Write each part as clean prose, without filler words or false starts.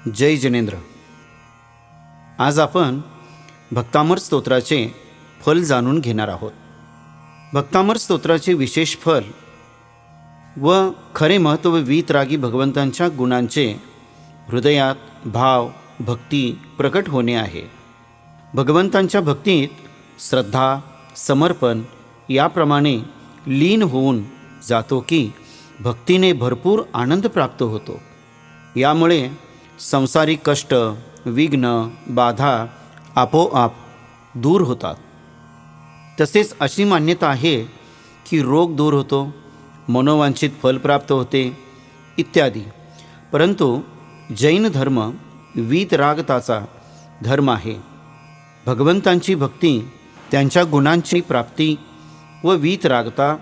जय जिनेंद्र. आज आपण भक्तामर स्तोत्राचे फल जाणून घेणार आहोत. भक्तामर स्तोत्राचे विशेष फल व खरे महत्त्व वीतरागी भगवंतांच्या गुणांचे हृदयात भाव भक्ती प्रकट होणे आहे. भगवंतांच्या भक्तीत श्रद्धा समर्पण याप्रमाणे लीन होऊन जातो की भक्तीने भरपूर आनंद प्राप्त होतो. यामुळे संसारिक कष्ट विघ्न बाधा आपोआप दूर होतात. तसेच अशी मान्यता आहे की रोग दूर होतो, मनोवांछित फल प्राप्त होते इत्यादी. परंतु जैन धर्म वीतरागताचा धर्म आहे. भगवंतांची भक्ती त्यांच्या गुणांची प्राप्ती व वीतरागता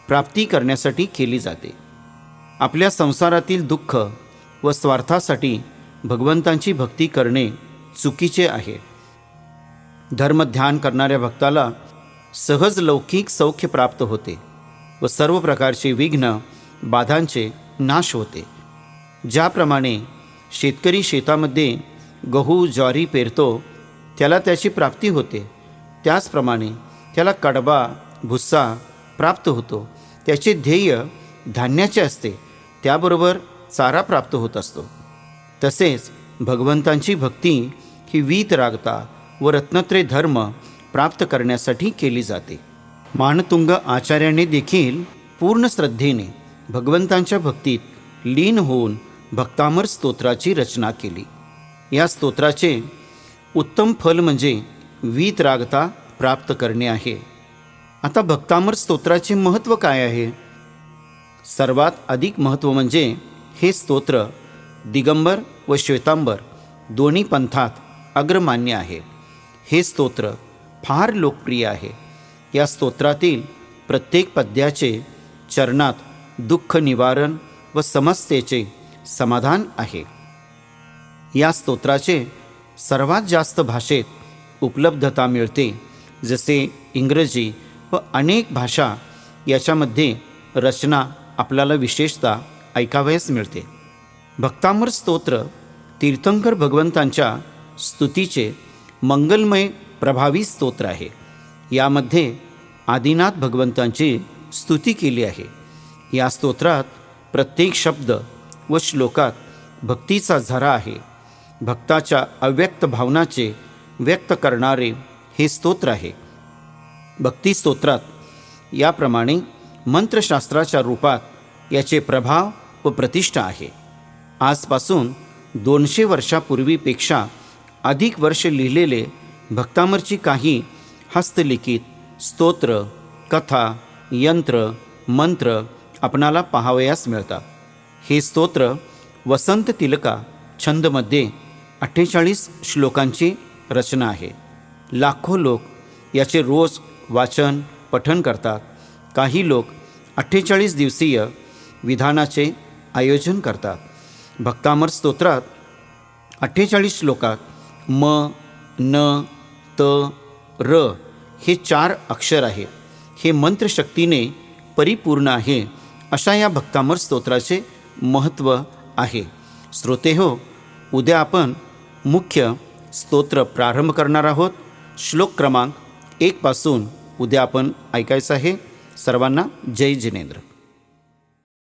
प्राप्ती करण्यासाठी केली जाते. आपल्या संसारातील दुःख व स्वार्थासाठी भगवंतांची भक्ती करणे चुकीचे आहे. धर्मध्यान करणाऱ्या भक्ताला सहज लौकिक सौख्य प्राप्त होते व सर्व प्रकारचे विघ्न बाधांचे नाश होते. ज्याप्रमाणे शेतकरी शेतामध्ये गहू ज्वारी पेरतो त्याला त्याची प्राप्ती होते, त्याचप्रमाणे त्याला कडबा भुस्सा प्राप्त होतो. त्याचे ध्येय धान्याचे असते, त्याबरोबर चारा प्राप्त होत असतो. तसेच भगवंतांची भक्ती ही वीतरागता व रत्नत्रय धर्म प्राप्त करण्यासाठी केली जाते. मानतुंग आचार्याने देखील पूर्ण श्रद्धेने भगवंतांच्या भक्तीत लीन होऊन भक्तामर स्तोत्राची रचना केली. या स्तोत्राचे उत्तम फल म्हणजे वीतरागता प्राप्त करणे आहे. आता भक्तामर स्तोत्राचे महत्त्व काय आहे? सर्वात अधिक महत्त्व म्हणजे हे स्तोत्र दिगंबर व श्वेतांबर दोन्ही पंथात अग्रमान्य आहे. हे स्तोत्र फार लोकप्रिय आहे. या स्तोत्रातील प्रत्येक पद्याचे चरणात दुःख निवारण व समस्येचे समाधान आहे. या स्तोत्राचे सर्वात जास्त भाषेत उपलब्धता मिळते, जसे इंग्रजी व अनेक भाषा याच्यामध्ये रचना आपल्याला विशेषतः ऐकावयास मिळते. भक्तामर स्तोत्र तीर्थंकर भगवंतांच्या स्तुतीचे मंगलमय प्रभावी स्तोत्र आहे. यामध्ये आदिनाथ भगवंतांची स्तुती केली आहे. या स्तोत्रात प्रत्येक शब्द व श्लोकात भक्तीचा झरा आहे. भक्ताच्या अव्यक्त भावनाचे व्यक्त करणारे हे स्तोत्र आहे. भक्ती स्तोत्रात याप्रमाणे मंत्रशास्त्राच्या रूपात याचे प्रभाव व प्रतिष्ठा आहे. आजपासून 200 वर्षापूर्वीपेक्षा अधिक वर्ष लिहिलेले भक्तामरची काही हस्तलिखित स्तोत्र कथा यंत्र मंत्र आपणाला पाहावयास मिळतात. हे स्तोत्र वसंत तिलका छंदमध्ये 48 श्लोकांची रचना आहे. लाखो लोक याचे रोज वाचन पठण करतात. काही लोक 48 दिवसीय विधानाचे आयोजन करतात. भक्तामर स्तोत्रात 48 श्लोकात म न त र हे 4 अक्षर आहेत. हे मंत्रशक्तीने परिपूर्ण आहे. अशा या भक्तामर स्तोत्राचे महत्त्व आहे. श्रोतेहो, उद्या आपण मुख्य स्तोत्र प्रारंभ करणार आहोत. श्लोक क्रमांक 1 पासून उद्या आपण ऐकायचं आहे. सर्वांना जय जिनेंद्र.